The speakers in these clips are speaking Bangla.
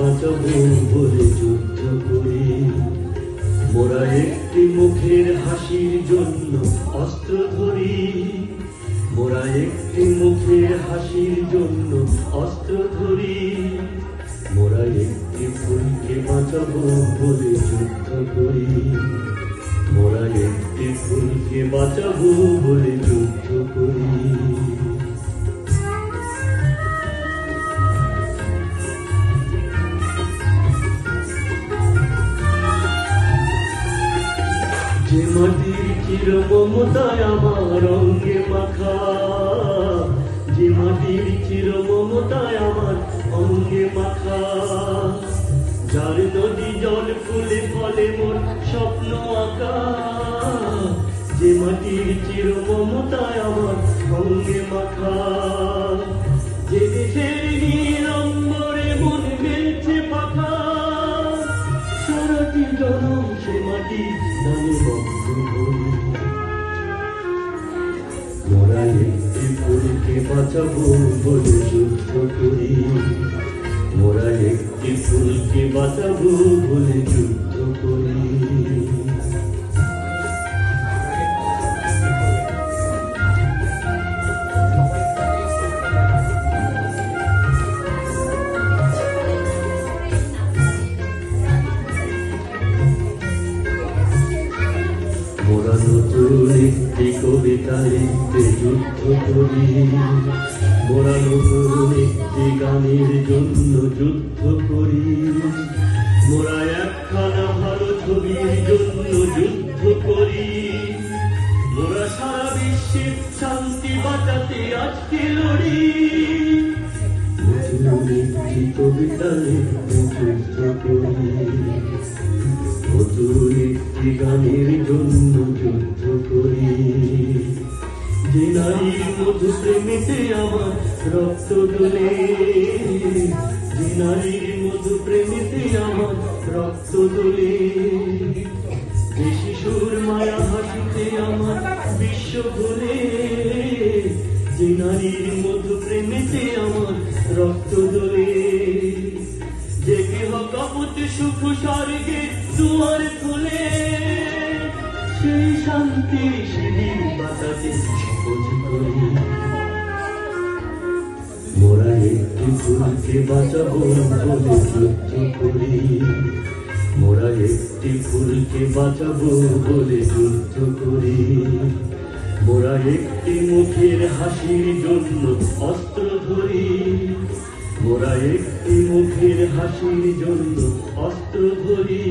বাঁচাবো বলে যুদ্ধ করি। মোরা একটি মুখের হাসির জন্য অস্ত্র ধরি। মোরা একটি মুখের হাসির জন্য অস্ত্র ধরি। মোরা একটি ফুলকে বাঁচাবো বলে যুদ্ধ করি। মোরা একটি ফুলকে বাঁচাবো বলে যুদ্ধ করি। যে মাটির চির মমতায় আমার অঙ্গে মাখা, যে মাটির চির মমতায় আমার অঙ্গে মাখা, যার নদী জল ফুলে ফলে মোর স্বপ্ন আঁকা। যে মাটির চির মমতায় আমার অঙ্গে মাখা, যে দেশের নীল অম্বরে মন মেলছে পাখা, সারাটি জনম সে মাটি নামে বন্ধ করি। মোরা একটি ফুলকে বাঁচাবো বলে যুদ্ধ করি। মোরা একটি ফুলকে বাঁচাবো বলে যুদ্ধ করি। মোরা নতুন একটি কবিতা লিখতে যুদ্ধ করি। মোরা নতুন একটি গানের জন্য যুদ্ধ করি। মোরা একখানা ভালো ছবির জন্য যুদ্ধ করি। মোরা সারা বিশ্বের শান্তি বাঁচাতে আজকে লড়ি। নতুন একটি কবিতা লিখতে যুদ্ধ করি। নতুন একটি গানের জন্য যুদ্ধ করি। যে নারীর মধু প্রেমেতে আমার রক্ত দোলে, যে নারীর মধু প্রেমেতে আমার রক্ত দোলে, যে শিশুর মায়া হাসিতে আমার বিশ্ব ভোলে, যে নারীর মধু প্রেমেতে আমার রক্ত দোলে, যে গৃহ কপট সুখ স্বর্গে দুয়ার খোলে, সেই শান্তি শিবির বাতাসে সহজ করি। মোরা একটি ফুলকে বাঁচাবো বলে যুদ্ধ করি। মোরা একটি ফুলকে বাঁচাবো বলে যুদ্ধ করি। মোরা একটি মুখের হাসির জন্য অস্ত্র ধরি। মোরা একটি মুখের হাসির জন্য অস্ত্র ধরি।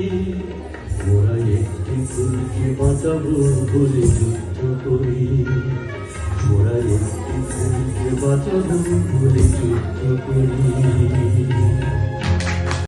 মোরা একটি ফুলকে বাঁচাবো বলে যুদ্ধ করি। মোরা একটি ফুলকে বাঁচাবো বলে যুদ্ধ করি।